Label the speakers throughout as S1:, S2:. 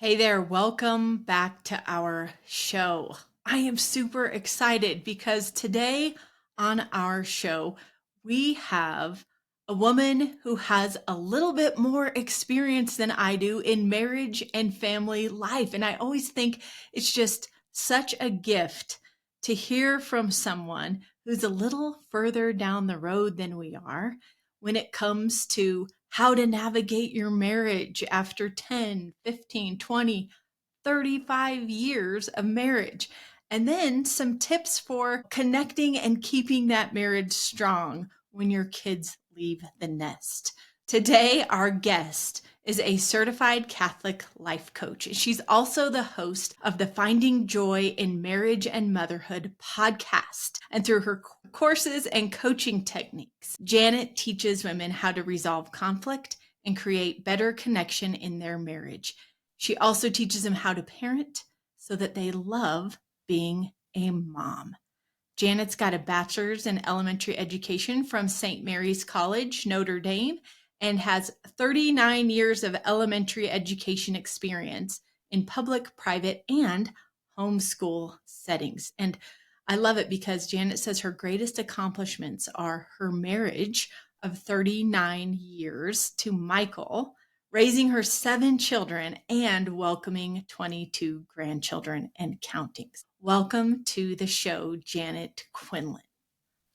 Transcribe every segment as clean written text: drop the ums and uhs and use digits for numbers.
S1: Hey there, welcome back to our show. I am super excited because today on our show, we have a woman who has a little bit more experience than I do in marriage and family life. And I always think it's just such a gift to hear from someone who's a little further down the road than we are when it comes to how to navigate your marriage after 10, 15, 20, 35 years of marriage. And then some tips for connecting and keeping that marriage strong when your kids leave the nest. Today, our guest is a certified Catholic life coach. She's also the host of the Finding Joy in Marriage and Motherhood podcast. And through her courses and coaching techniques, Janet teaches women how to resolve conflict and create better connection in their marriage. She also teaches them how to parent so that they love being a mom. Janet's got a bachelor's in elementary education from St. Mary's College, Notre Dame, and has 39 years of elementary education experience in public, private, and homeschool settings. And I love it because Janet says her greatest accomplishments are her marriage of 39 years to Michael, raising her 7 children, and welcoming 22 grandchildren and counting. Welcome to the show, Janet Quinlan.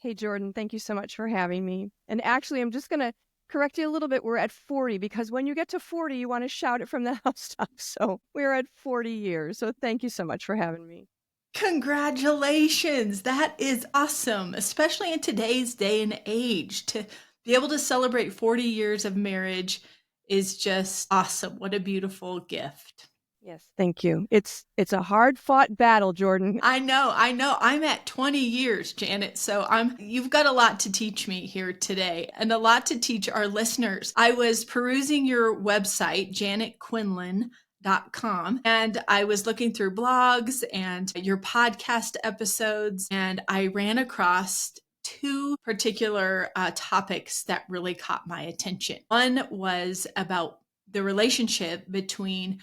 S2: Hey, Jordan, thank you so much for having me. And actually, I'm just going to correct you a little bit. We're at 40 because when you get to 40, you want to shout it from the housetops. So we're at 40 years. So thank you so much for having me.
S1: Congratulations. That is awesome, especially in today's day and age. To be able to celebrate 40 years of marriage is just awesome. What a beautiful gift.
S2: Yes, thank you. It's a hard-fought battle, Jordan.
S1: I know. I'm at 20 years, Janet. So you've got a lot to teach me here today and a lot to teach our listeners. I was perusing your website, janetquinlan.com, and I was looking through blogs and your podcast episodes, and I ran across 2 particular topics that really caught my attention. One was about the relationship between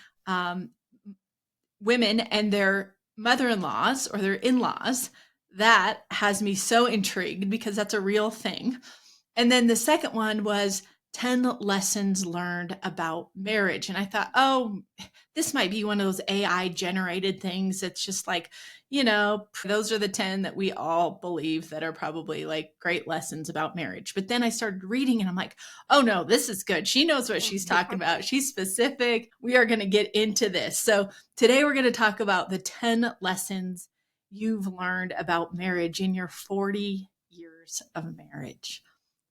S1: women and their mother-in-laws or their in-laws. That has me so intrigued because that's a real thing. And then the second one was 10 lessons learned about marriage. And I thought, oh, this might be one of those AI generated things. It's just like, those are the 10 that we all believe that are probably like great lessons about marriage. But then I started reading and I'm like, oh no, this is good. She knows what she's talking about. She's specific. We are going to get into this. So today we're going to talk about the 10 lessons you've learned about marriage in your 40 years of marriage.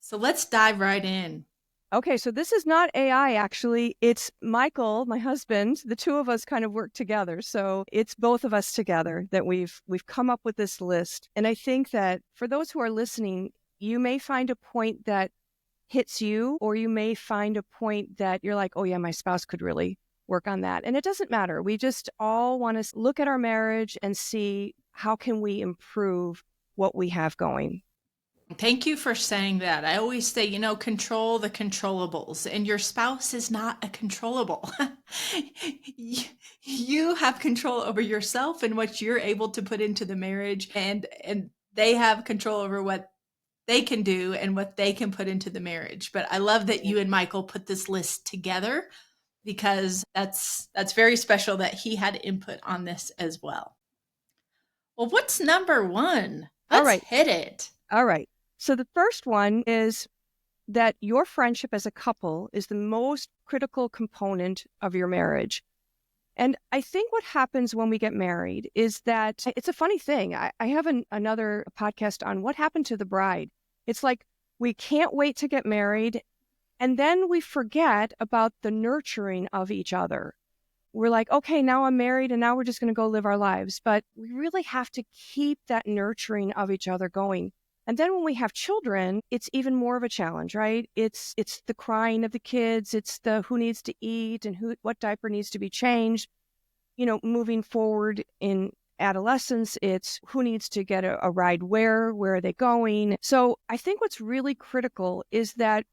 S1: So let's dive right in.
S2: Okay, so this is not AI, actually. It's Michael, my husband. The two of us kind of work together. So it's both of us together that we've come up with this list. And I think that for those who are listening, you may find a point that hits you, or you may find a point that you're like, oh yeah, my spouse could really work on that. And it doesn't matter. We just all want to look at our marriage and see how can we improve what we have going.
S1: Thank you for saying that. I always say, control the controllables, and your spouse is not a controllable. You have control over yourself and what you're able to put into the marriage, and they have control over what they can do and what they can put into the marriage. But I love that you and Michael put this list together because that's very special that he had input on this as well. Well, what's number 1?
S2: All
S1: Let's
S2: right.
S1: hit it.
S2: All right. So the first one is that your friendship as a couple is the most critical component of your marriage. And I think what happens when we get married is that it's a funny thing. I have another podcast on what happened to the bride. It's like we can't wait to get married, and then we forget about the nurturing of each other. We're like, okay, now I'm married and now we're just going to go live our lives. But we really have to keep that nurturing of each other going. And then when we have children, it's even more of a challenge, right? It's the crying of the kids. It's the who needs to eat and what diaper needs to be changed. Moving forward in adolescence, it's who needs to get a ride where are they going? So I think what's really critical is that,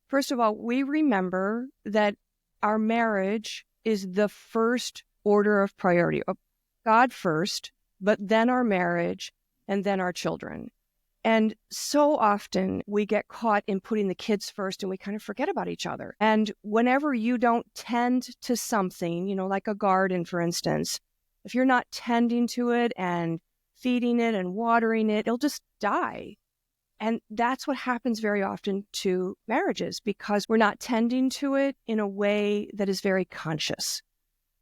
S2: first of all, we remember that our marriage is the first order of priority. God first, but then our marriage, and then our children. And so often we get caught in putting the kids first and we kind of forget about each other. And whenever you don't tend to something, like a garden, for instance, if you're not tending to it and feeding it and watering it, it'll just die. And that's what happens very often to marriages because we're not tending to it in a way that is very conscious.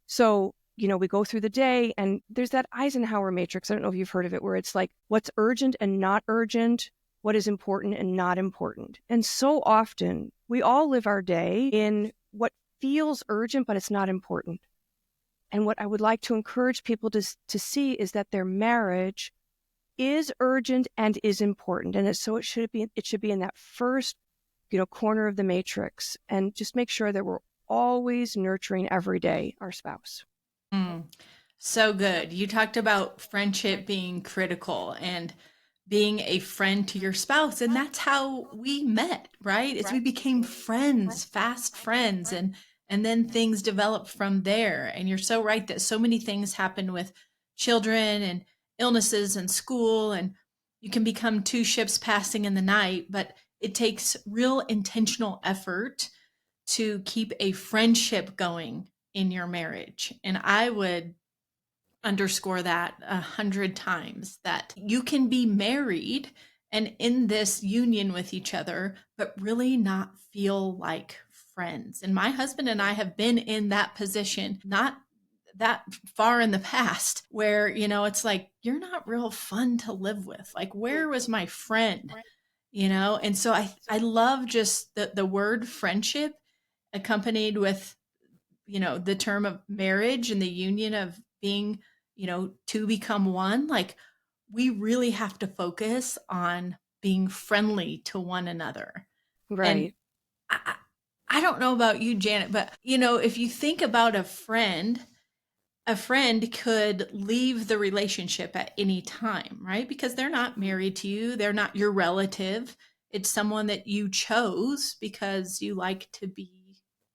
S2: So, we go through the day and there's that Eisenhower matrix. I don't know if you've heard of it, where it's like what's urgent and not urgent, what is important and not important. And so often we all live our day in what feels urgent, but it's not important. And what I would like to encourage people to see is that their marriage is urgent and is important. And it should be in that first, corner of the matrix, and just make sure that we're always nurturing every day our spouse.
S1: Mm, so good. You talked about friendship being critical and being a friend to your spouse. And that's how we met, right? Is we became friends, fast friends, and then things developed from there. And you're so right that so many things happen with children and illnesses and school, and you can become two ships passing in the night, but it takes real intentional effort to keep a friendship going in your marriage. And I would underscore that 100 times, that you can be married and in this union with each other, but really not feel like friends. And my husband and I have been in that position, not that far in the past, where, it's like, you're not real fun to live with. Like, where was my friend? And so I love just the word friendship accompanied with, the term of marriage and the union of being, to become one. Like, we really have to focus on being friendly to one another. And
S2: Right.
S1: I, I don't know about you, Janet, but, if you think about a friend could leave the relationship at any time, right? Because they're not married to you, they're not your relative. It's someone that you chose because you like to be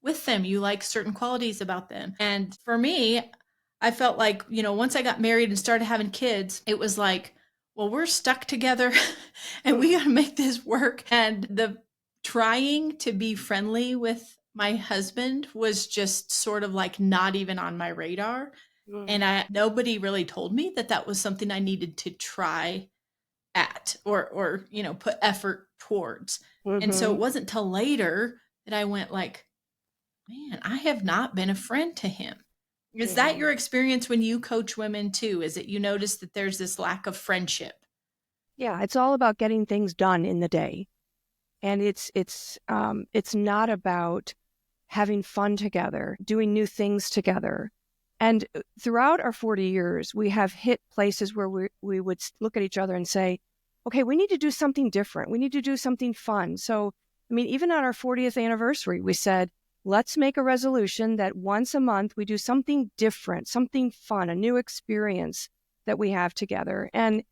S1: with them. You like certain qualities about them. And for me, I felt like, once I got married and started having kids, it was like, well, we're stuck together and we got to make this work. And the trying to be friendly with my husband was just sort of like not even on my radar. And nobody really told me that that was something I needed to try at or put effort towards. And so
S2: Mm-hmm.
S1: it wasn't till later that I went like, man, I have not been a friend to him. Is that
S2: Yeah.
S1: your experience when you coach women too? Is it you notice that there's this lack of friendship?
S2: Yeah, it's all about getting things done in the day. And it's not about having fun together, doing new things together. And throughout our 40 years, we have hit places where we would look at each other and say, okay, we need to do something different. We need to do something fun. So, even on our 40th anniversary, we said, let's make a resolution that once a month we do something different, something fun, a new experience that we have together. And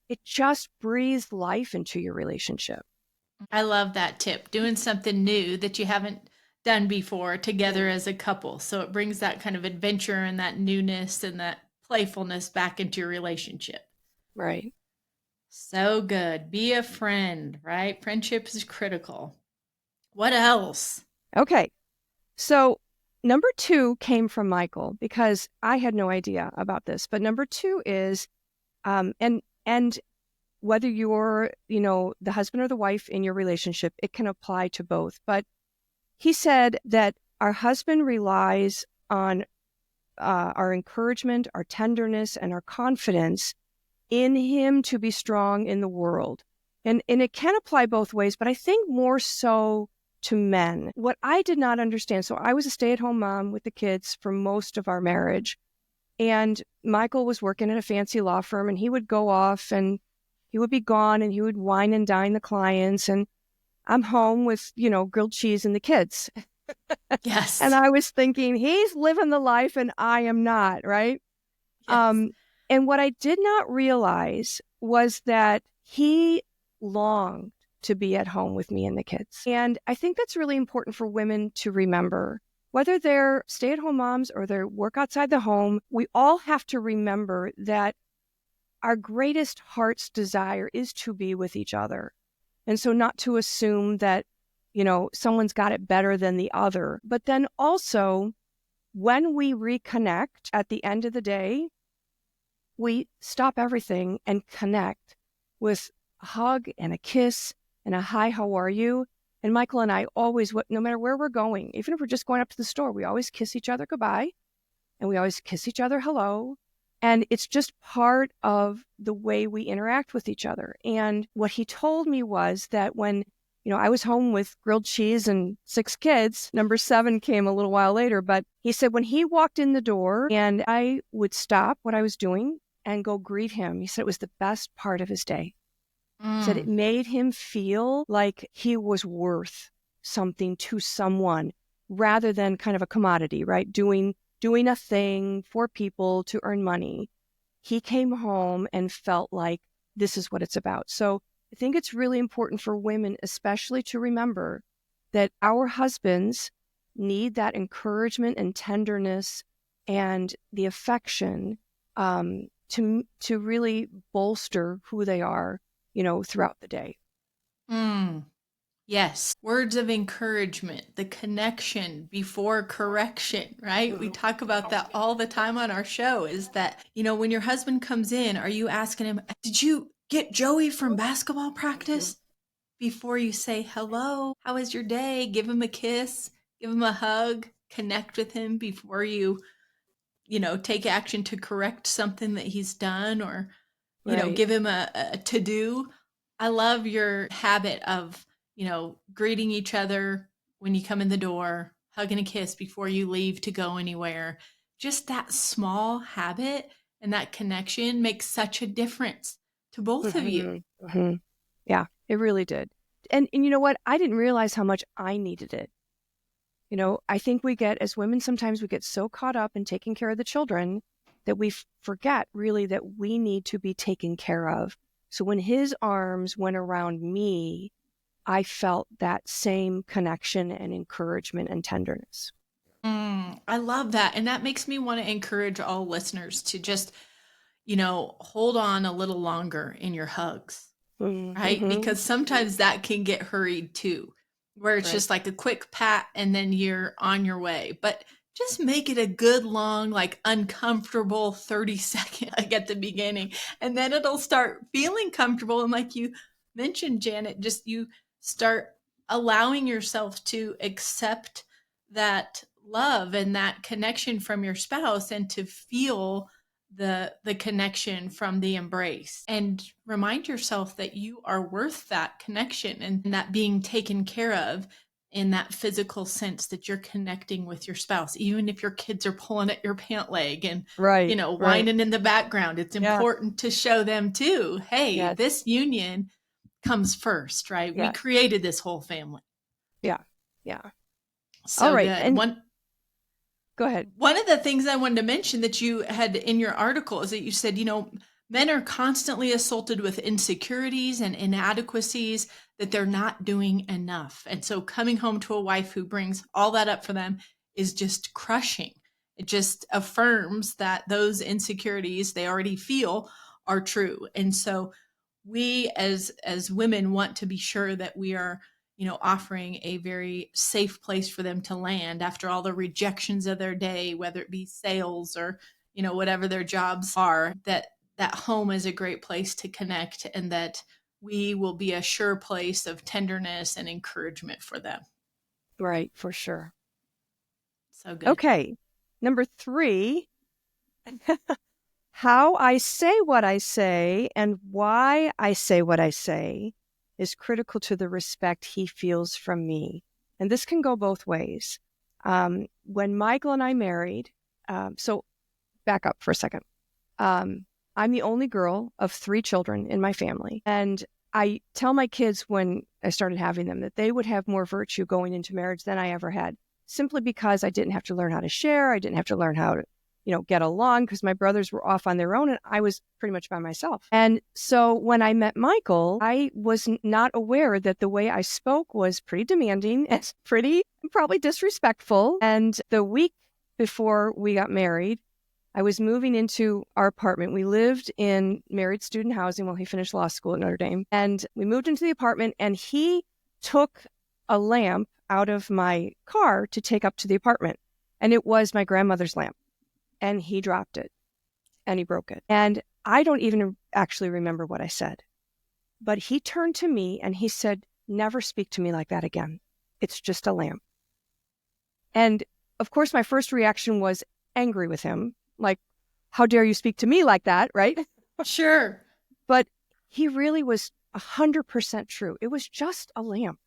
S2: it just breathes life into your relationship.
S1: I love that tip, doing something new that you haven't done before together as a couple. So it brings that kind of adventure and that newness and that playfulness back into your relationship.
S2: Right.
S1: So good. Be a friend, right? Friendship is critical. What else?
S2: Okay. So number two came from Michael because I had no idea about this. But number two is, and whether you're, the husband or the wife in your relationship, it can apply to both. But he said that our husband relies on our encouragement, our tenderness, and our confidence in him to be strong in the world. And it can apply both ways, but I think more so to men. What I did not understand, so I was a stay-at-home mom with the kids for most of our marriage, and Michael was working at a fancy law firm, and he would go off and he would be gone and he would wine and dine the clients, and I'm home with, grilled cheese and the kids. And
S1: Yes.
S2: I was thinking, he's living the life and I am not, right?
S1: Yes.
S2: And what I did not realize was that he longed to be at home with me and the kids. And I think that's really important for women to remember Whether they're stay-at-home moms or they work outside the home, we all have to remember that our greatest heart's desire is to be with each other. And so not to assume that, someone's got it better than the other. But then also, when we reconnect at the end of the day, we stop everything and connect with a hug and a kiss and a hi, how are you? And Michael and I always, no matter where we're going, even if we're just going up to the store, we always kiss each other goodbye and we always kiss each other hello. And it's just part of the way we interact with each other. And what he told me was that when, I was home with grilled cheese and 6 kids, number 7 came a little while later, but he said when he walked in the door and I would stop what I was doing and go greet him, he said it was the best part of his day. Said it made him feel like he was worth something to someone rather than kind of a commodity, right? Doing a thing for people to earn money. He came home and felt like this is what it's about. So I think it's really important for women, especially, to remember that our husbands need that encouragement and tenderness and the affection to really bolster who they are, throughout the day.
S1: Yes. Words of encouragement, the connection before correction, right? We talk about that all the time on our show, is that, when your husband comes in, are you asking him, did you get Joey from basketball practice? Before you say, hello, how was your day? Give him a kiss, give him a hug, connect with him before you, take action to correct something that he's done, or,
S2: Right.
S1: give him a to do. I love your habit of, greeting each other when you come in the door, hugging a kiss before you leave to go anywhere. Just that small habit and that connection makes such a difference to both of you.
S2: Yeah, it really did. And you know what? I didn't realize how much I needed it. I think as women, sometimes we get so caught up in taking care of the children that we forget really that we need to be taken care of. So when his arms went around me, I felt that same connection and encouragement and tenderness.
S1: I love that. And that makes me want to encourage all listeners to just, hold on a little longer in your hugs, right? Because sometimes that can get hurried too, where it's just like a quick pat and then you're on your way. But just make it a good, long, like uncomfortable 30-second like at the beginning. And then it'll start feeling comfortable. And like you mentioned, Janet, just you start allowing yourself to accept that love and that connection from your spouse, and to feel the connection from the embrace, and remind yourself that you are worth that connection and that being taken care of in that physical sense, that you're connecting with your spouse, even if your kids are pulling at your pant leg and whining in the background. It's important to show them too, hey, this union comes first, right? We created this whole family.
S2: Yeah.
S1: So
S2: all right.
S1: good.
S2: And go ahead.
S1: One of the things I wanted to mention that you had in your article is that you said, men are constantly assaulted with insecurities and inadequacies, that they're not doing enough. And so coming home to a wife who brings all that up for them is just crushing. It just affirms that those insecurities they already feel are true. And so we as women want to be sure that we are, offering a very safe place for them to land after all the rejections of their day, whether it be sales or, whatever their jobs are, that home is a great place to connect, and that we will be a sure place of tenderness and encouragement for them.
S2: Right, for sure.
S1: So good.
S2: Okay. Number 3, how I say what I say and why I say what I say is critical to the respect he feels from me. And this can go both ways. When Michael and I married, so back up for a second. I'm the only girl of 3 children in my family. And I tell my kids when I started having them that they would have more virtue going into marriage than I ever had, simply because I didn't have to learn how to share. I didn't have to learn how to, get along because my brothers were off on their own and I was pretty much by myself. And so when I met Michael, I was not aware that the way I spoke was pretty demanding and pretty probably disrespectful. And the week before we got married, I was moving into our apartment. We lived in married student housing while he finished law school at Notre Dame. And we moved into the apartment and he took a lamp out of my car to take up to the apartment. And it was my grandmother's lamp. And he dropped it and he broke it. And I don't even actually remember what I said. But he turned to me and he said, "Never speak to me like that again. It's just a lamp." And of course, my first reaction was angry with him. Like, how dare you speak to me like that, right?
S1: Sure.
S2: But he really was 100% true. It was just a lamp.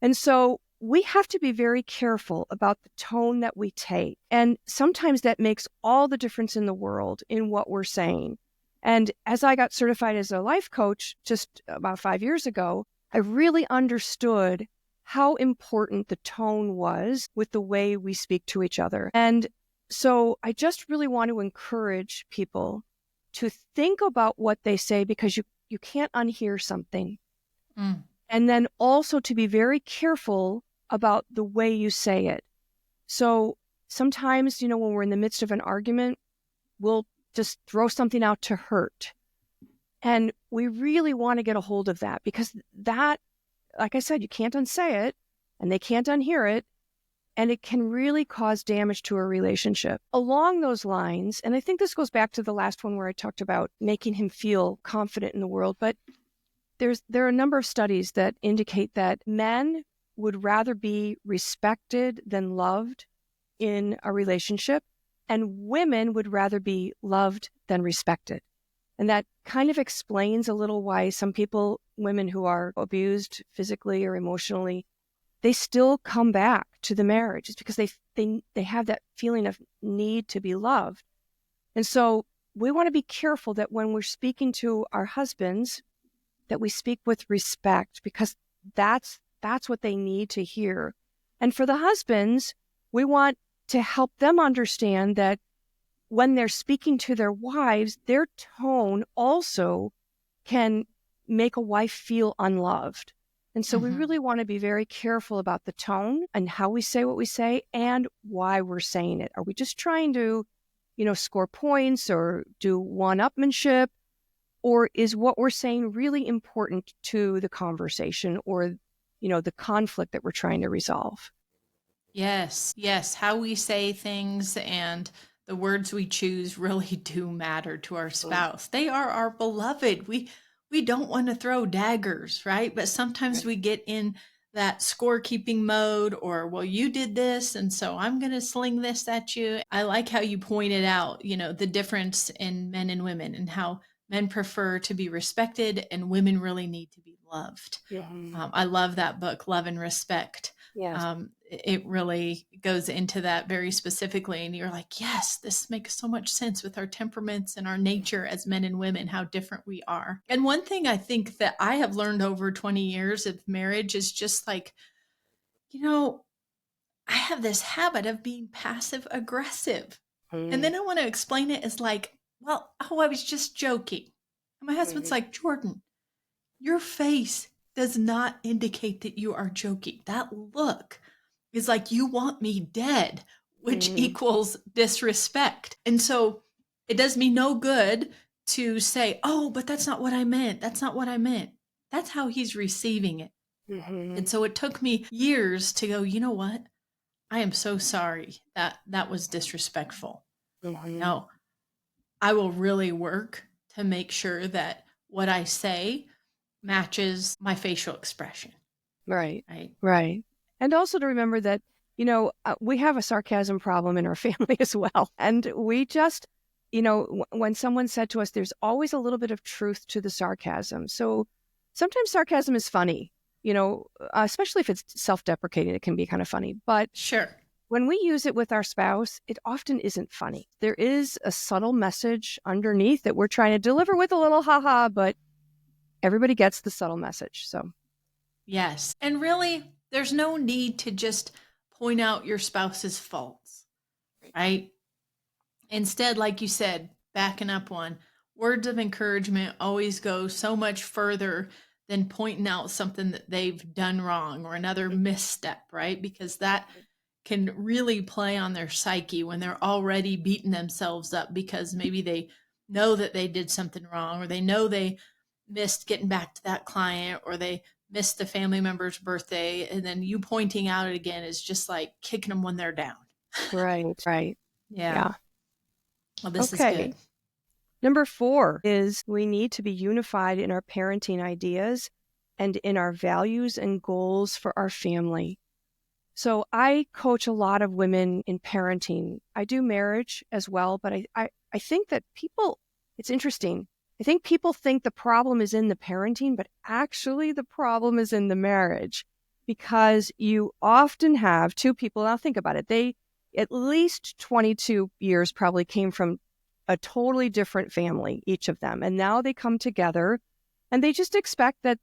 S2: And so we have to be very careful about the tone that we take. And sometimes that makes all the difference in the world in what we're saying. And as I got certified as a life coach just about 5 years ago, I really understood how important the tone was with the way we speak to each other. And so I just really want to encourage people to think about what they say because you can't unhear something.
S1: Mm.
S2: And then also to be very careful about the way you say it. So sometimes, when we're in the midst of an argument, we'll just throw something out to hurt. And we really want to get a hold of that because that, like I said, you can't unsay it and they can't unhear it. And it can really cause damage to a relationship. Along those lines, and I think this goes back to the last one where I talked about making him feel confident in the world, but there are a number of studies that indicate that men would rather be respected than loved in a relationship, and women would rather be loved than respected. And that kind of explains a little why some people, women who are abused physically or emotionally, they still come back to the marriage. It's because they have that feeling of need to be loved. And so we want to be careful that when we're speaking to our husbands, that we speak with respect because that's what they need to hear. And for the husbands, we want to help them understand that when they're speaking to their wives, their tone also can make a wife feel unloved. And so we really want to be very careful about the tone and how we say what we say and why we're saying it. Are we just trying to, score points or do one-upmanship? Or is what we're saying really important to the conversation or, the conflict that we're trying to resolve?
S1: Yes, yes. How we say things and the words we choose really do matter to our spouse. They are our beloved. We don't want to throw daggers, right? But sometimes we get in that scorekeeping mode or, well, you did this, and so I'm going to sling this at you. I like how you pointed out, the difference in men and women and how men prefer to be respected and women really need to be loved. I love that book, Love and Respect.
S2: Yes.
S1: It really goes into that very specifically. And you're like, yes, this makes so much sense with our temperaments and our nature as men and women, how different we are. And one thing I think that I have learned over 20 years of marriage is just like, I have this habit of being passive aggressive. And then I want to explain it as like, well, oh, I was just joking. And my husband's like, Jordan, your face does not indicate that you are joking. That look is like you want me dead, which equals disrespect. And so it does me no good to say, oh, but that's not what I meant. That's not what I meant. That's how he's receiving it. And so it took me years to go, you know what? I am so sorry that was disrespectful. No, I will really work to make sure that what I say matches my facial expression.
S2: Right.
S1: Right.
S2: Right. And also to remember that, we have a sarcasm problem in our family as well. And we just, when someone said to us, there's always a little bit of truth to the sarcasm. So sometimes sarcasm is funny, especially if it's self-deprecating, it can be kind of funny. But
S1: Sure.
S2: when we use it with our spouse, it often isn't funny. There is a subtle message underneath that we're trying to deliver with a little haha, but everybody gets the subtle message. So
S1: Yes. And really, there's no need to just point out your spouse's faults, right? Instead, like you said, backing up one, words of encouragement always go so much further than pointing out something that they've done wrong or another misstep, right? Because that can really play on their psyche when they're already beating themselves up because maybe they know that they did something wrong, or they know they missed getting back to that client, or they missed a family member's birthday. And then you pointing out it again is just like kicking them when they're down.
S2: Right, right.
S1: Yeah.
S2: Yeah.
S1: Well, this is
S2: Okay.
S1: good.
S2: Number 4 is we need to be unified in our parenting ideas and in our values and goals for our family. So I coach a lot of women in parenting. I do marriage as well, but I think that people, it's interesting. I think people think the problem is in the parenting, but actually the problem is in the marriage because you often have two people. Now think about it. They, at least 22 years probably came from a totally different family, each of them. And now they come together and they just expect that,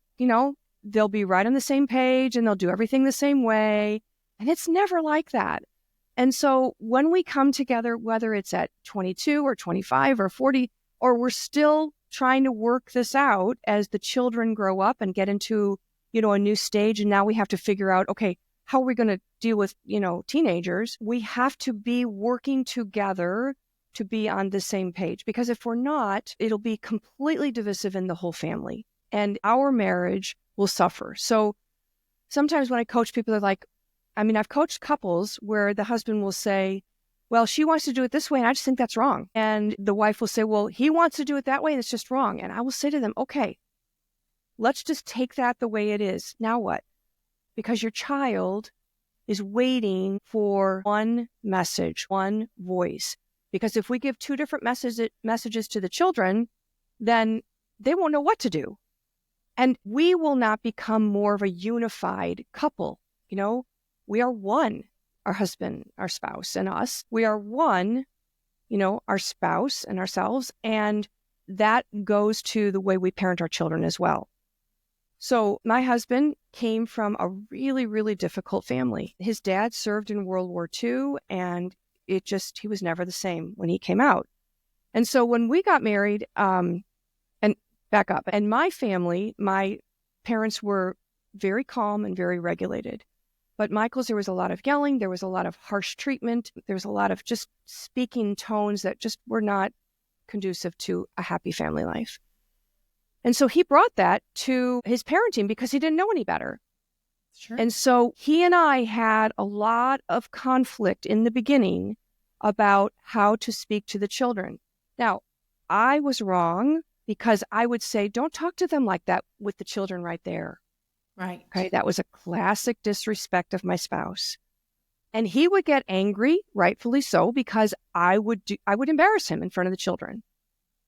S2: they'll be right on the same page and they'll do everything the same way. And it's never like that. And so when we come together, whether it's at 22 or 25 or 40, or we're still trying to work this out as the children grow up and get into, a new stage. And now we have to figure out, okay, how are we going to deal with, teenagers? We have to be working together to be on the same page. Because if we're not, it'll be completely divisive in the whole family and our marriage will suffer. So sometimes when I coach people, they're like, I've coached couples where the husband will say, well, she wants to do it this way, and I just think that's wrong. And the wife will say, well, he wants to do it that way, and it's just wrong. And I will say to them, okay, let's just take that the way it is. Now what? Because your child is waiting for one message, one voice. Because if we give two different messages to the children, then they won't know what to do. And we will not become more of a unified couple. We are one, our husband, our spouse, and us. We are one, our spouse and ourselves. And that goes to the way we parent our children as well. So my husband came from a really, really difficult family. His dad served in World War II, and he was never the same when he came out. And so when we got married, and back up, and my family, my parents were very calm and very regulated. But Michael's, there was a lot of yelling. There was a lot of harsh treatment. There was a lot of just speaking tones that just were not conducive to a happy family life. And so he brought that to his parenting because he didn't know any better.
S1: Sure.
S2: And so he and I had a lot of conflict in the beginning about how to speak to the children. Now, I was wrong because I would say, don't talk to them like that with the children right there.
S1: Right.
S2: Okay, that was a classic disrespect of my spouse. And he would get angry, rightfully so, because I would embarrass him in front of the children.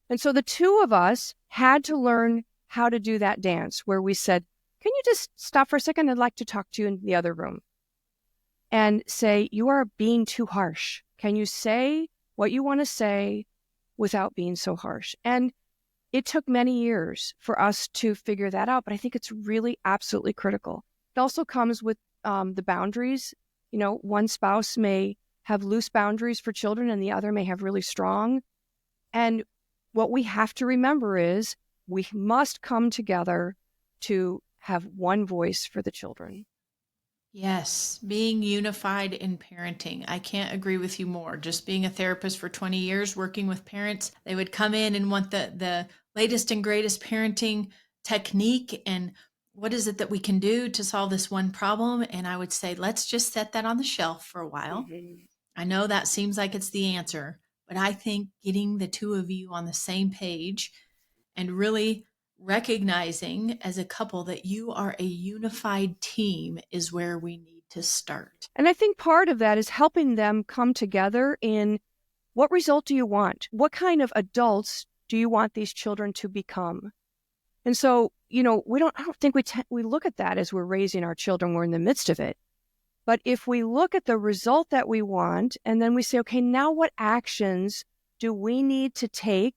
S2: And so the two of us had to learn how to do that dance where we said, can you just stop for a second? I'd like to talk to you in the other room. And say, you are being too harsh. Can you say what you want to say without being so harsh? And it took many years for us to figure that out, but I think it's really absolutely critical. It also comes with the boundaries. One spouse may have loose boundaries for children and the other may have really strong. And what we have to remember is we must come together to have one voice for the children.
S1: Yes, being unified in parenting. I can't agree with you more. Just being a therapist for 20 years, working with parents, they would come in and want the latest and greatest parenting technique and what is it that we can do to solve this one problem? And I would say, let's just set that on the shelf for a while.
S2: Mm-hmm.
S1: I know that seems like it's the answer, but I think getting the two of you on the same page and really recognizing as a couple that you are a unified team is where we need to start.
S2: And I think part of that is helping them come together in what result do you want? What kind of adults do you want these children to become? And so, I don't think we look at that as we're raising our children, we're in the midst of it. But if we look at the result that we want, and then we say, okay, now what actions do we need to take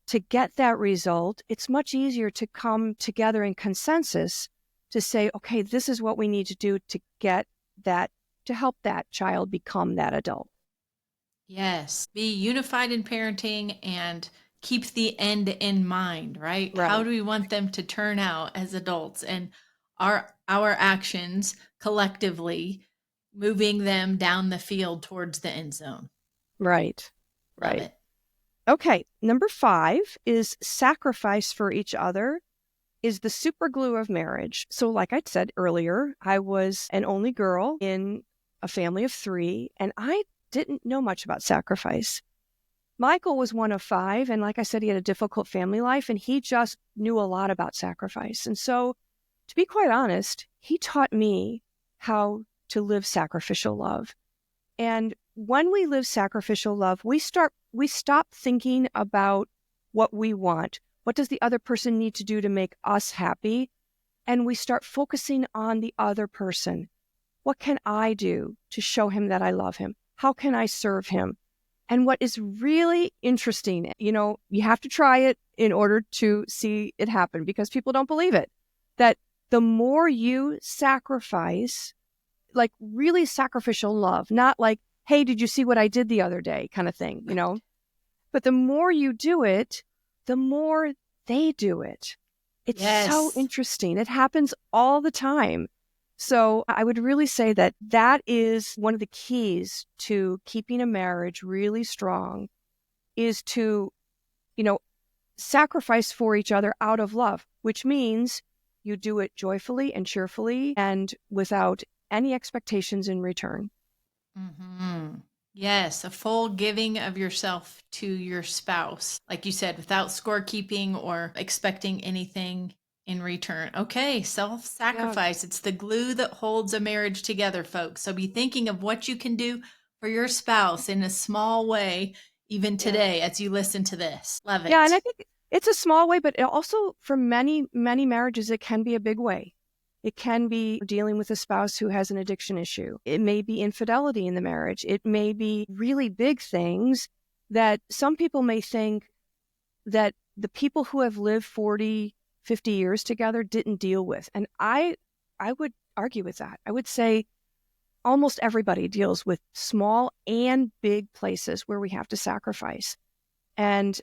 S2: to get that result? It's much easier to come together in consensus to say, okay, this is what we need to do to get that, to help that child become that adult.
S1: Yes. Be unified in parenting and keep the end in mind, right? How
S2: Right.
S1: do we want them to turn out as adults, and our actions collectively moving them down the field towards the end zone.
S2: Right.
S1: Love
S2: Right.
S1: it.
S2: Okay. Number 5 is sacrifice for each other is the super glue of marriage. So, like I said earlier, I was an only girl in a family of 3, and I didn't know much about sacrifice. Michael was one of 5, and like I said, he had a difficult family life, and he just knew a lot about sacrifice. And so, to be quite honest, he taught me how to live sacrificial love. And when we live sacrificial love, we stop thinking about what we want. What does the other person need to do to make us happy? And we start focusing on the other person. What can I do to show him that I love him? How can I serve him? And what is really interesting, you have to try it in order to see it happen because people don't believe it, that the more you sacrifice, like really sacrificial love, not like, hey, did you see what I did the other day kind of thing,
S1: Right.
S2: but the more you do it, the more they do it. It's so
S1: Yes.
S2: interesting. It happens all the time. So I would really say that that is one of the keys to keeping a marriage really strong is to, you know, sacrifice for each other out of love, which means you do it joyfully and cheerfully and without any expectations in return.
S1: Hmm. Yes, a full giving of yourself to your spouse, like you said, without scorekeeping or expecting anything in return. Okay, self
S2: Yeah.
S1: sacrifice. It's the glue that holds a marriage together, folks. So be thinking of what you can do for your spouse in a small way, even
S2: Yeah.
S1: today, as you listen to this. Love
S2: Yeah. And I
S1: it.
S2: think it's a small way, but it also for many, many marriages, it can be a big way. It can be dealing with a spouse who has an addiction issue. It may be infidelity in the marriage. It may be really big things that some people may think that the people who have lived 40, 50 years together didn't deal with. And I would argue with that. I would say almost everybody deals with small and big places where we have to sacrifice. And,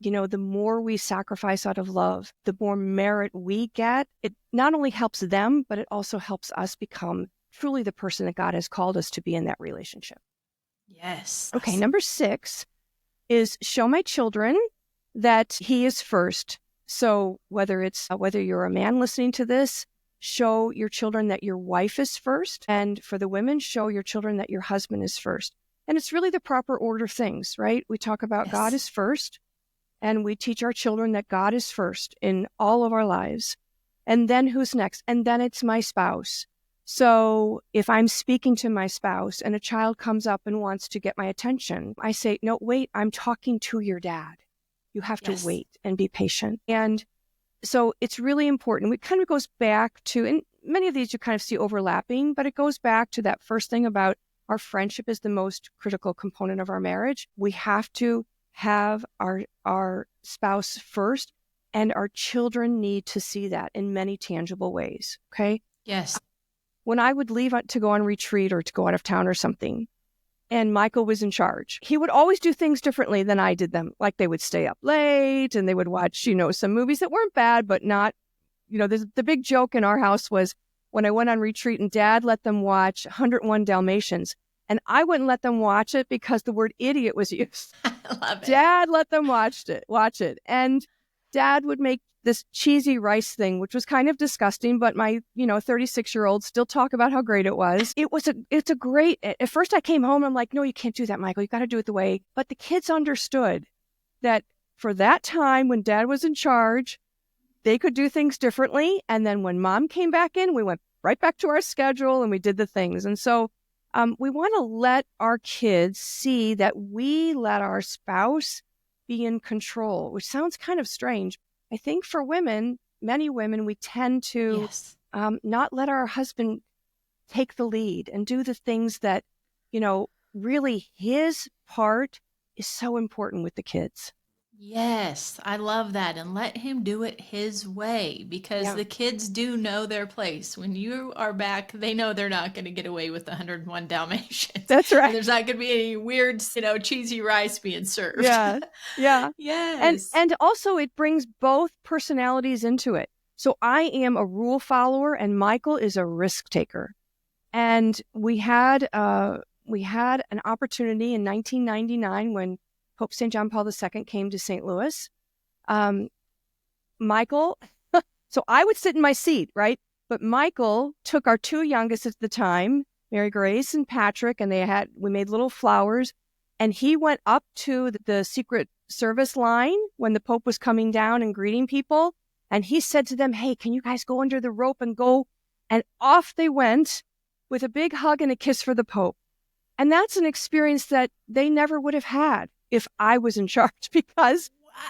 S2: the more we sacrifice out of love, the more merit we get. It not only helps them, but it also helps us become truly the person that God has called us to be in that relationship.
S1: Yes.
S2: Okay, number 6 is show my children that He is first. So whether you're a man listening to this, show your children that your wife is first, and for the women, show your children that your husband is first. And it's really the proper order of things, right? We talk about God
S1: Yes.
S2: is first, and we teach our children that God is first in all of our lives. And then who's next? And then it's my spouse. So if I'm speaking to my spouse and a child comes up and wants to get my attention, I say, no, wait, I'm talking to your dad. You have to
S1: Yes.
S2: wait and be patient. And so it's really important. It kind of goes back to, and many of these you kind of see overlapping, but it goes back to that first thing about our friendship is the most critical component of our marriage. We have to have our spouse first, and our children need to see that in many tangible ways. Okay.
S1: Yes.
S2: When I would leave to go on retreat or to go out of town or something, and Michael was in charge, he would always do things differently than I did them. Like they would stay up late and they would watch, some movies that weren't bad, but not, the big joke in our house was when I went on retreat and Dad let them watch 101 Dalmatians. And I wouldn't let them watch it because the word idiot was used.
S1: I love it.
S2: Dad let them watch it. And Dad would make this cheesy rice thing, which was kind of disgusting, but my, 36-year-old still talk about how great it was. It's a great, at first I came home, I'm like, no, you can't do that, Michael. You got to do it the way, but the kids understood that for that time when Dad was in charge, they could do things differently. And then when Mom came back in, we went right back to our schedule and we did the things. And so we want to let our kids see that we let our spouse be in control, which sounds kind of strange. I think for women, many women, we tend to
S1: Yes.
S2: not let our husband take the lead and do the things that, really his part is so important with the kids.
S1: Yes, I love that. And let him do it his way because
S2: Yeah,
S1: the kids do know their place. When you are back, they know they're not going to get away with 101 Dalmatians.
S2: that's
S1: And
S2: right.
S1: there's not going to be any weird, cheesy rice being served.
S2: Yeah. Yeah. And
S1: Yes.
S2: and also it brings both personalities into it. So I am a rule follower and Michael is a risk taker. And we had an opportunity in 1999 when Pope St. John Paul II came to St. Louis. Um, Michael, so I would sit in my seat, right? But Michael took our two youngest at the time, Mary Grace and Patrick, and we made little flowers. And he went up to the Secret Service line when the Pope was coming down and greeting people. And he said to them, "Hey, can you guys go under the rope and go?" And off they went with a big hug and a kiss for the Pope. And that's an experience that they never would have had if I was in charge because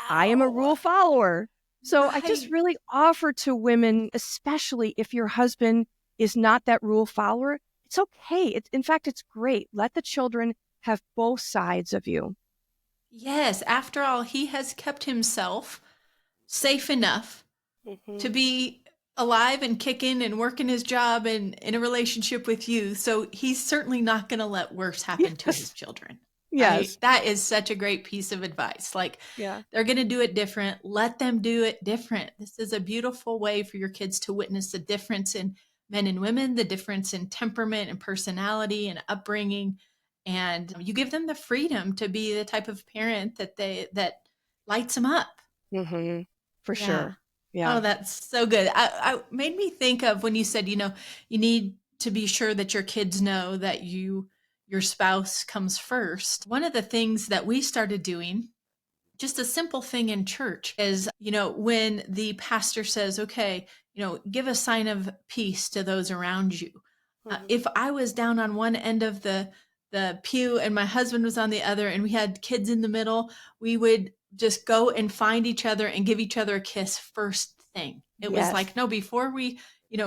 S2: I am a rule
S1: Wow.
S2: follower. So I just
S1: Right.
S2: really offer to women, especially if your husband is not that rule follower, it's okay. In fact, it's great. Let the children have both sides of you.
S1: Yes. After all, he has kept himself safe enough to
S2: Hmm.
S1: be alive and kicking and working his job and in a relationship with you. So he's certainly not going to let worse happen to his
S2: Yes.
S1: children.
S2: Yes.
S1: That is such a great piece of advice. Like
S2: Yeah.
S1: they're going to do it different. Let them do it different. This is a beautiful way for your kids to witness the difference in men and women, the difference in temperament and personality and upbringing. And you give them the freedom to be the type of parent that lights them up.
S2: Hmm. For
S1: Yeah.
S2: sure. Yeah.
S1: Oh, that's so good. I made me think of when you said, you need to be sure that your kids know that your spouse comes first. One of the things that we started doing, just a simple thing in church, is, when the pastor says, okay, give a sign of peace to those around you.
S2: Hmm.
S1: If I was down on one end of the pew and my husband was on the other and we had kids in the middle, we would just go and find each other and give each other a kiss first thing. It was
S2: Yes.
S1: like, no, before we,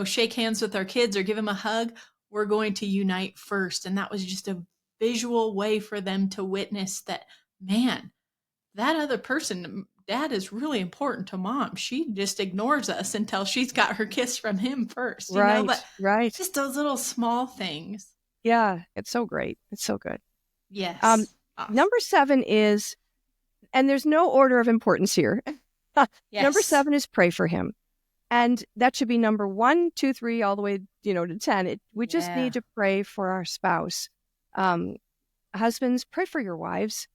S1: shake hands with our kids or give them a hug, we're going to unite first. And that was just a visual way for them to witness that, man, that other person, dad is really important to mom. She just ignores us until she's got her kiss from him first, but
S2: Right. Right.
S1: just those little small things.
S2: Yeah. It's so great. It's so good. Um,
S1: Yes. Awesome.
S2: Number seven is, and there's no order of importance here. Number
S1: Yes.
S2: seven is pray for him. And that should be number one, two, three, all the way, to 10. We just
S1: Yeah.
S2: need to pray for our spouse. Um, Husbands, pray for your wives.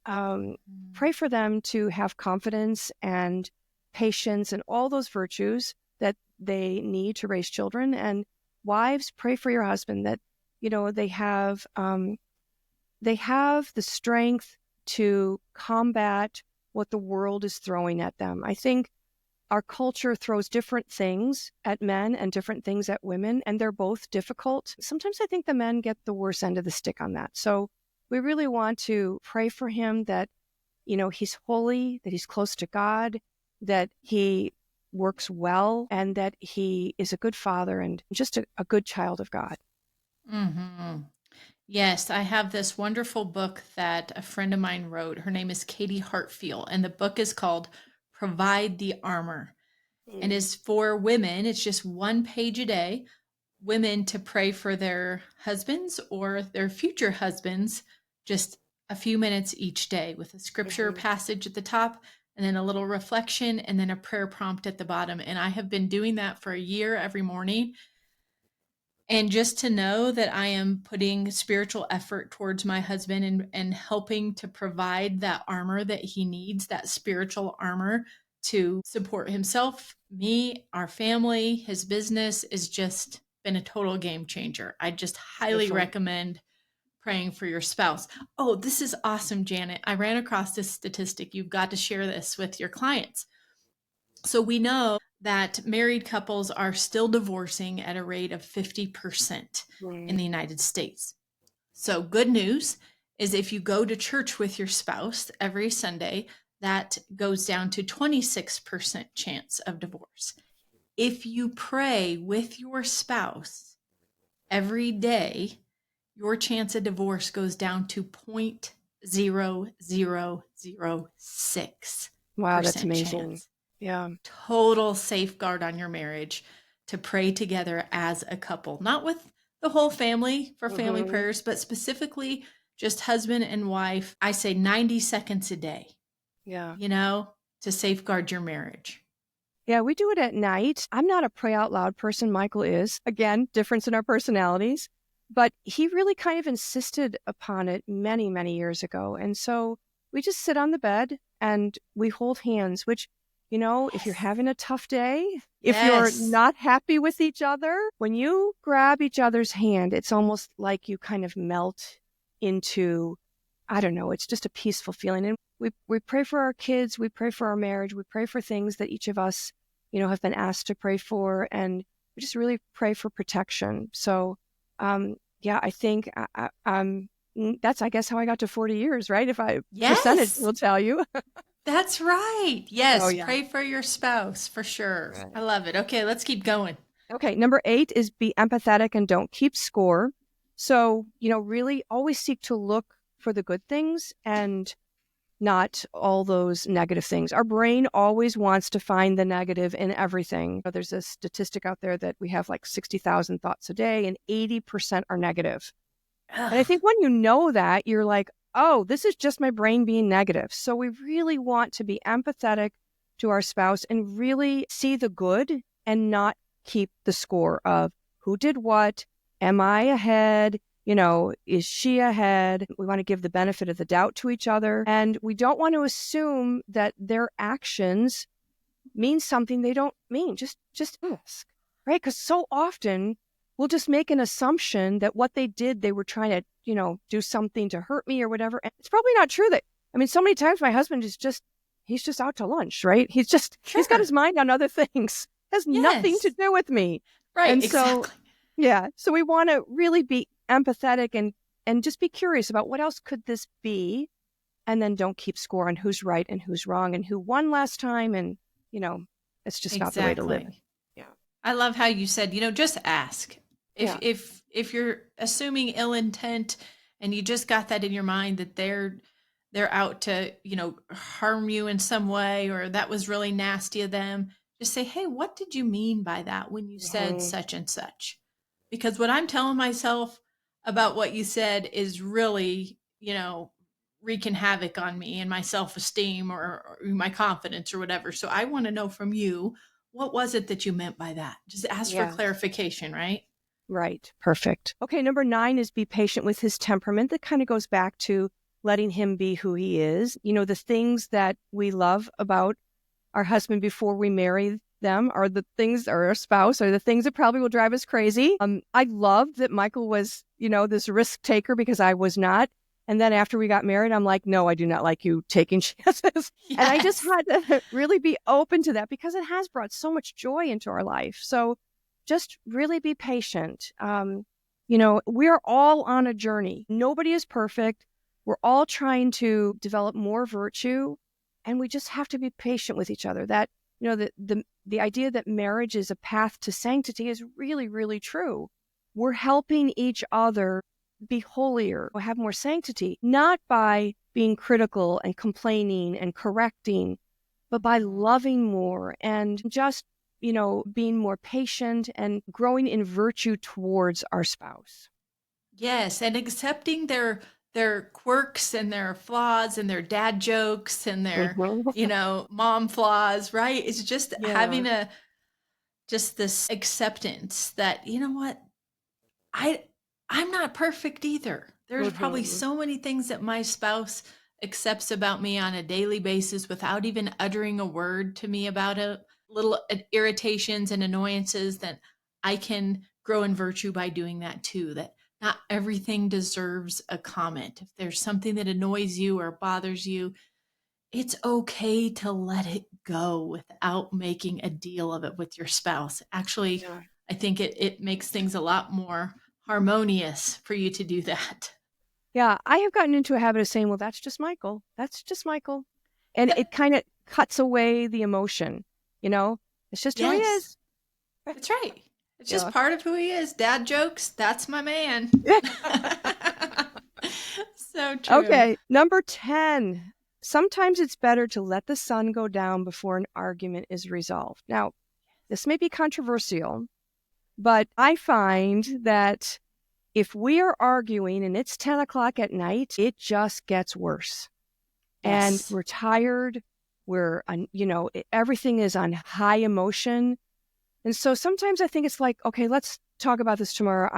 S1: Mm.
S2: Pray for them to have confidence and patience and all those virtues that they need to raise children. And wives, pray for your husband that, they have the strength to combat what the world is throwing at them. I think our culture throws different things at men and different things at women, and they're both difficult. Sometimes I think the men get the worst end of the stick on that. So we really want to pray for him that, he's holy, that he's close to God, that he works well, and that he is a good father and just a good child of God.
S1: Hmm. Yes, I have this wonderful book that a friend of mine wrote. Her name is Katie Hartfield, and the book is called Provide the Armor, and
S2: Mm.
S1: is for women. It's just one page a day, women to pray for their husbands or their future husbands, just a few minutes each day with a scripture
S2: Mhm.
S1: passage at the top and then a little reflection and then a prayer prompt at the bottom. And I have been doing that for a year every morning. And just to know that I am putting spiritual effort towards my husband and helping to provide that armor that he needs, that spiritual armor to support himself, me, our family, his business, is just been a total game changer. I just highly
S2: Beautiful.
S1: recommend praying for your spouse. Oh, this is awesome, Janet. I ran across this statistic. You've got to share this with your clients. So we know that married couples are still divorcing at a rate of 50% in
S2: Mm.
S1: the United States. So, good news is if you go to church with your spouse every Sunday, that goes down to 26% chance of divorce. If you pray with your spouse every day, your chance of divorce goes down to 0.2%.
S2: Wow, that's
S1: 0.0006%
S2: amazing.
S1: chance.
S2: Yeah.
S1: Total safeguard on your marriage to pray together as a couple, not with the whole family for family
S2: Hmm.
S1: prayers, but specifically just husband and wife. I say 90 seconds a day,
S2: Yeah.
S1: you know, to safeguard your marriage.
S2: Yeah, we do it at night. I'm not a pray out loud person. Michael is. Again, difference in our personalities. But he really kind of insisted upon it many, many years ago. And so we just sit on the bed and we hold hands, which, if you're
S1: Yes.
S2: having a tough day, if you're
S1: Yes.
S2: not happy with each other, when you grab each other's hand, it's almost like you kind of melt into, I don't know, it's just a peaceful feeling. And we pray for our kids, we pray for our marriage, we pray for things that each of us, have been asked to pray for, and we just really pray for protection. So, yeah, I think that's, I guess, how I got to 40 years, right? If I percentage
S1: Yes.
S2: will tell you.
S1: That's right.
S2: Oh,
S1: Yes.
S2: yeah.
S1: Pray for your spouse for sure. I
S2: Right.
S1: love it. Okay. Let's keep going.
S2: Okay, number 8 is be empathetic and don't keep score. So, really always seek to look for the good things and not all those negative things. Our brain always wants to find the negative in everything. There's a statistic out there that we have like 60,000 thoughts a day and 80% are negative. And I
S1: Ugh.
S2: think when you know that, you're like, oh, this is just my brain being negative. So we really want to be empathetic to our spouse and really see the good and not keep the score of who did what, am I ahead? Is she ahead? We want to give the benefit of the doubt to each other. And we don't want to assume that their actions mean something they don't mean. Just ask, right? Because so often we'll just make an assumption that what they did, they were trying to, do something to hurt me or whatever. And it's probably not true. So many times my husband he's just out to lunch, right? He's got his
S1: Sure.
S2: mind on other things, has nothing to
S1: Yes.
S2: do with me.
S1: Right.
S2: And so,
S1: Exactly.
S2: yeah, so we want to really be empathetic and just be curious about what else could this be, and then don't keep score on who's right and who's wrong and who won last time. And, you know, it's just not the way to live it.
S1: Exactly.
S2: Yeah.
S1: I love how you said, just ask. If
S2: Yeah.
S1: if if you're assuming ill intent and you just got that in your mind that they're out to, harm you in some way or that was really nasty of them, just say, "Hey, what did you mean by that when you said
S2: Mhm.
S1: such and such?" Because what I'm telling myself about what you said is really, wreaking havoc on me and my self-esteem or my confidence or whatever. So I want to know from you, what was it that you meant by that? Just ask for
S2: Yeah.
S1: clarification, right?
S2: Right. Perfect. Okay. Number 9 is be patient with his temperament. That kind of goes back to letting him be who he is. The things that we love about our husband before we marry them are the things, or our spouse are the things that probably will drive us crazy. I loved that Michael was, this risk taker because I was not. And then after we got married, I'm like, no, I do not like you taking chances. And I just
S1: Yes.
S2: had to really be open to that because it has brought so much joy into our life. So just really be patient. We're all on a journey. Nobody is perfect. We're all trying to develop more virtue, and we just have to be patient with each other. That, the idea that marriage is a path to sanctity is really, really true. We're helping each other be holier, have more sanctity, not by being critical and complaining and correcting, but by loving more and just, being more patient and growing in virtue towards our spouse.
S1: Yes, and accepting their quirks and their flaws and their dad jokes and their,
S2: Mhm.
S1: mom flaws, right? It's just
S2: Yeah.
S1: having a just this acceptance that, you know what? I I'm not perfect either. There's probably
S2: Hmm.
S1: so many things that my spouse accepts about me on a daily basis without even uttering a word to me about it. Little irritations and annoyances that I can grow in virtue by doing that too. That not everything deserves a comment. If there's something that annoys you or bothers you, it's okay to let it go without making a deal of it with your spouse. Actually,
S2: Yeah.
S1: I think it makes things a lot more harmonious for you to do that.
S2: Yeah. I have gotten into a habit of saying, well, that's just Michael. That's just Michael. And
S1: Yep.
S2: it kind of cuts away the emotion, you know? It's just who he
S1: Yes.
S2: is.
S1: That's right. It's just
S2: Yeah.
S1: part of who he is. Dad jokes, that's my man. So true.
S2: Okay, number 10. Sometimes it's better to let the sun go down before an argument is resolved. Now, this may be controversial, but I find that if we are arguing and it's 10 o'clock at night, it just gets worse. And
S1: Yes.
S2: we're tired. We're, everything is on high emotion. And so sometimes I think it's like, okay, let's talk about this tomorrow.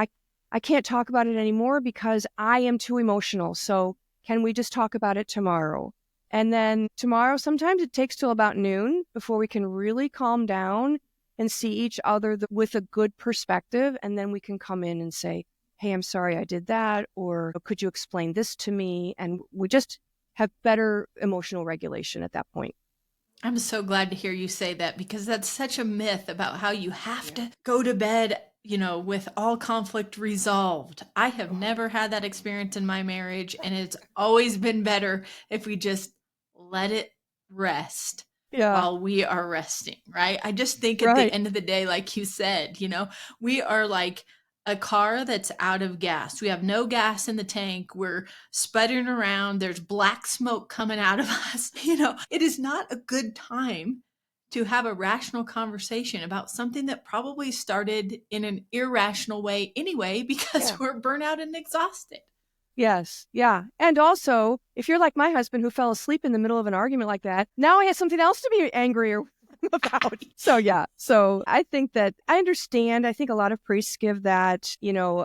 S2: I can't talk about it anymore because I am too emotional. So can we just talk about it tomorrow? And then tomorrow, sometimes it takes till about noon before we can really calm down and see each other with a good perspective. And then we can come in and say, hey, I'm sorry I did that. Or could you explain this to me? And we just have better emotional regulation at that point.
S1: I'm so glad to hear you say that because that's such a myth about how you have
S2: Yeah.
S1: to go to bed, with all conflict resolved. I have
S2: Oh,
S1: never had that experience in my marriage, and it's always been better if we just let it rest
S2: yeah.
S1: while we are resting, right? I just think at the
S2: Right.
S1: end of the day, like you said, we are like a car that's out of gas. We have no gas in the tank. We're sputtering around. There's black smoke coming out of us. It is not a good time to have a rational conversation about something that probably started in an irrational way anyway because
S2: Yeah.
S1: we're burnt out and exhausted.
S2: Yes. Yeah. And also, if you're like my husband who fell asleep in the middle of an argument like that, now I have something else to be angry about. So, yeah. So I think that I understand. I think a lot of priests give that,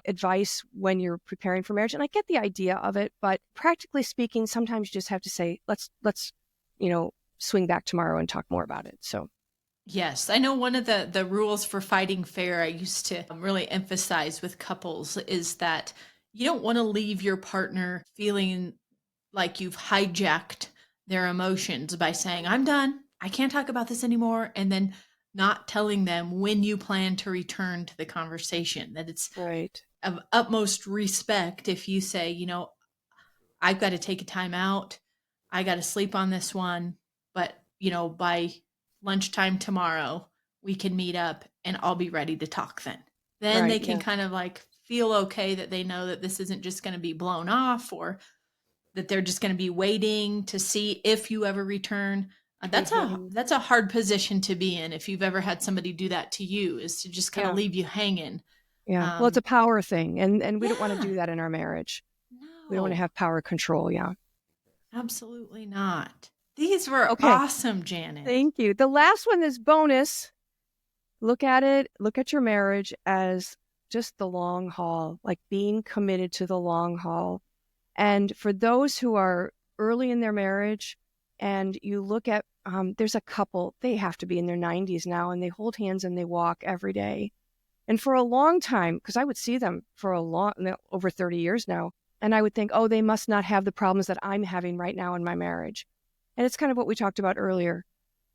S2: advice when you're preparing for marriage. And I get the idea of it. But practically speaking, sometimes you just have to say, let's, swing back tomorrow and talk more about it. So,
S1: Yes, I know one of the rules for fighting fair I used to really emphasize with couples is that you don't want to leave your partner feeling like you've hijacked their emotions by saying, I'm done. I can't talk about this anymore. And then not telling them when you plan to return to the conversation, that it's
S2: right.
S1: of utmost respect if you say, I've got to take a time out. I got to sleep on this one. But, by lunchtime tomorrow, we can meet up and I'll be ready to talk then. Then
S2: Right.
S1: they can
S2: Yeah.
S1: kind of like feel okay that they know that this isn't just going to be blown off or that they're just going to be waiting to see if you ever return.
S2: Hmm.
S1: That's a hard position to be in if you've ever had somebody do that to you, is to just kind of
S2: Yeah.
S1: leave you hanging.
S2: Yeah. Well, it's
S1: Um,
S2: a power thing. And we don't want to
S1: yeah,
S2: do that in our marriage. We don't want to
S1: no,
S2: have power control. Yeah.
S1: absolutely not. These were
S2: Okay.
S1: awesome, Janet.
S2: Thank you. The last one is bonus. Look at your marriage as just the long haul, like being committed to the long haul. And for those who are early in their marriage and you look at, there's a couple, they have to be in their 90s now and they hold hands and they walk every day. And for a long time, because I would see them for over 30 years now, and I would think, oh, they must not have the problems that I'm having right now in my marriage. And it's kind of what we talked about earlier.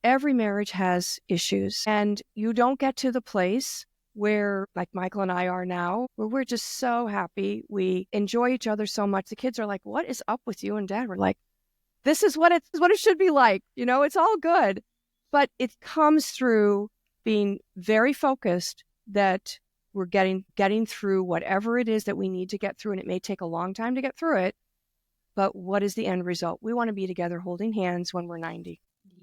S2: Every marriage has issues, and you don't get to the place where, like Michael and I are now, where we're just so happy. We enjoy each other so much. The kids are like, what is up with you and dad? We're like, this is what it should be like. It's all good. But it comes through being very focused that we're getting through whatever it is that we need to get through. And it may take a long time to get through it. But what is the end result? We want to be together holding hands when we're 90.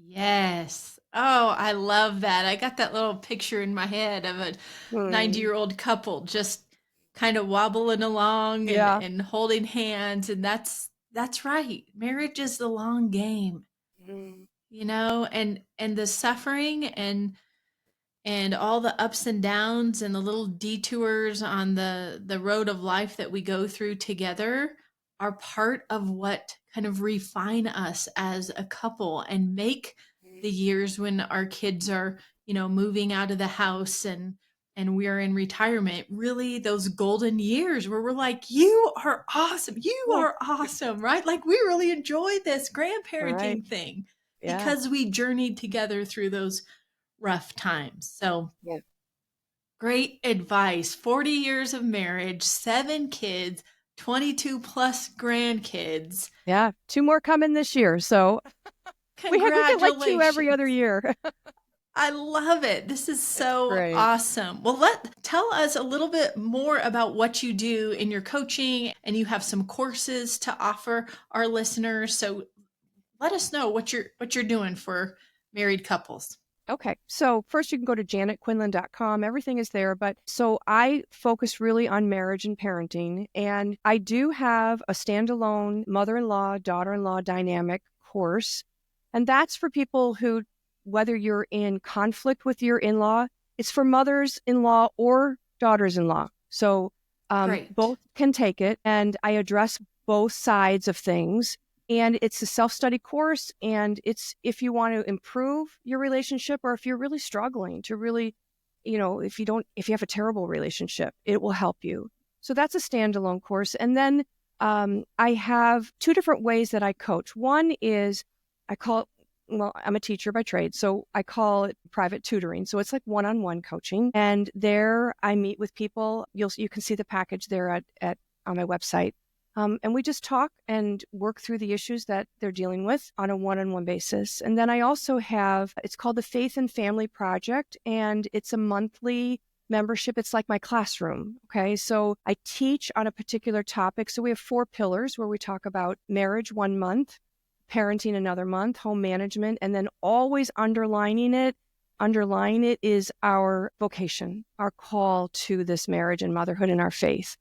S1: Yes. Oh, I love that. I got that little picture in my head of a
S2: Hmm.
S1: 90-year-old couple just kind of wobbling along and,
S2: Yeah.
S1: and holding hands. And that's right. Marriage is the long game,
S2: Mm.
S1: and the suffering and all the ups and downs and the little detours on the road of life that we go through together are part of what kind of refine us as a couple and make the years when our kids are moving out of the house and we're in retirement, really those golden years where we're like, you are awesome, you
S2: Yeah.
S1: are awesome, right? Like we really enjoyed this
S2: Right.
S1: grandparenting thing
S2: Yeah.
S1: because we journeyed together through those rough times. So
S2: Yeah.
S1: great advice. 40 years of marriage, 7 kids, 22 plus grandkids.
S2: Yeah. Two more coming this year. So we get like two every other
S1: Congratulations.
S2: year.
S1: I love it. This is
S2: It's
S1: so
S2: great.
S1: awesome. Well, tell us a little bit more about what you do in your coaching, and you have some courses to offer our listeners. So let us know what you're doing for married couples.
S2: Okay. So first you can go to janetquinlan.com. Everything is there. But so I focus really on marriage and parenting. And I do have a standalone mother-in-law, daughter-in-law dynamic course. And that's for people who, whether you're in conflict with your in-law, it's for mothers-in-law or daughters-in-law. So
S1: Great.
S2: both can take it. And I address both sides of things. And it's a self-study course, and it's if you want to improve your relationship, or if you're really struggling to really, if you have a terrible relationship, it will help you. So that's a standalone course. And then I have two different ways that I coach. One is I call it, well, I'm a teacher by trade, so I call it private tutoring. So it's like one-on-one coaching, and there I meet with people. You can see the package there at on my website. And we just talk and work through the issues that they're dealing with on a one-on-one basis. And then I also have, it's called the Faith and Family Project, and it's a monthly membership. It's like my classroom. Okay. So I teach on a particular topic. So we have 4 pillars where we talk about marriage 1 month, parenting another month, home management, and then always underlying it is our vocation, our call to this marriage and motherhood and our faith.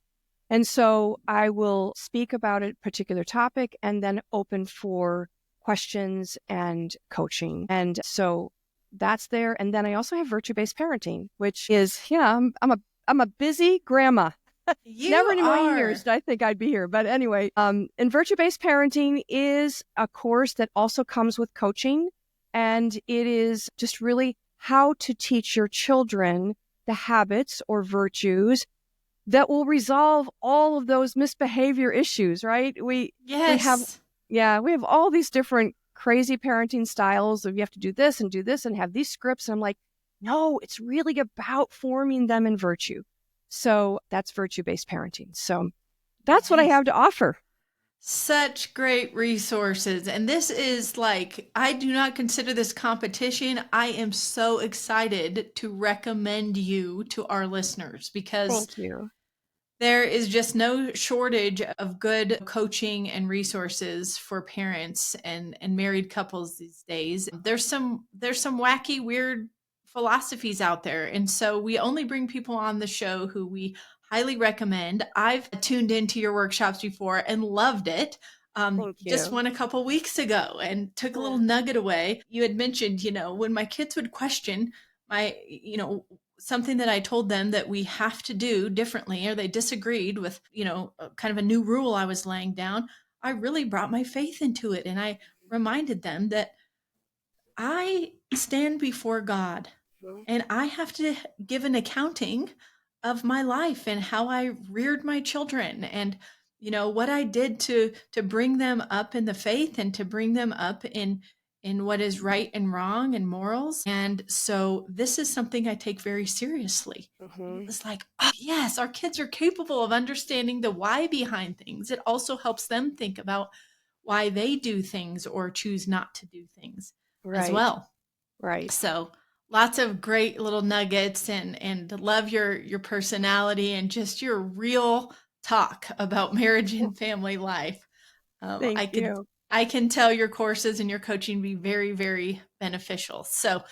S2: And so I will speak about a particular topic and then open for questions and coaching. And so that's there. And then I also have virtue-based parenting, which is, I'm a busy grandma.
S1: You
S2: Never in a million years
S1: are.
S2: did I think I'd be here. But anyway, and virtue-based parenting is a course that also comes with coaching. And it is just really how to teach your children the habits or virtues that will resolve all of those misbehavior issues, right? We have
S1: Yes.
S2: we have all these different crazy parenting styles of you have to do this and have these scripts. And I'm like, no, it's really about forming them in virtue. So that's virtue-based parenting. So that's what I
S1: Nice.
S2: have to offer.
S1: Such great resources. And this is like, I do not consider this competition. I am so excited to recommend you to our listeners because
S2: Thank you.
S1: there is just no shortage of good coaching and resources for parents and married couples these days. There's some wacky, weird philosophies out there. And so we only bring people on the show who we highly recommend. I've tuned into your workshops before and loved it.
S2: Thank
S1: Just
S2: you.
S1: one a couple weeks ago and took a little
S2: Yeah.
S1: nugget away. You had mentioned, when my kids would question my, something that I told them that we have to do differently, or they disagreed with, kind of a new rule I was laying down, I really brought my faith into it. And I reminded them that I stand before God
S2: Mhm.
S1: and I have to give an accounting of my life and how I reared my children and what I did to bring them up in the faith and to bring them up in what is right and wrong and morals. And so this is something I take very seriously.
S2: Mhm.
S1: It's like, oh, yes, our kids are capable of understanding the why behind things. It also helps them think about why they do things or choose not to do things as
S2: Right.
S1: well.
S2: Right.
S1: So lots of great little nuggets and love your personality and just your real talk about marriage and family life. Um,
S2: Thank
S1: I could
S2: you.
S1: I can tell your courses and your coaching be very, very beneficial. So,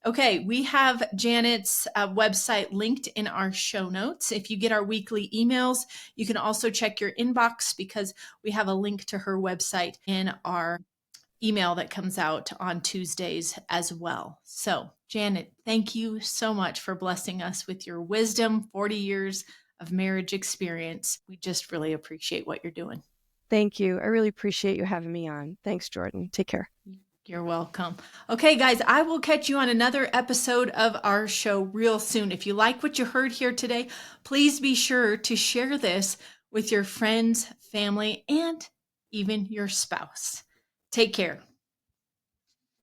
S1: okay, we have Janet's website linked in our show notes. If you get our weekly emails, you can also check your inbox because we have a link to her website in our email that comes out on Tuesdays as well. So, Janet, thank you so much for blessing us with your wisdom, 40 years of marriage experience. We just really appreciate what you're doing.
S2: Thank you. I really appreciate you having me on. Thanks, Jordan. Take care.
S1: You're welcome. Okay, guys, I will catch you on another episode of our show real soon. If you like what you heard here today, please be sure to share this with your friends, family, and even your spouse. Take care.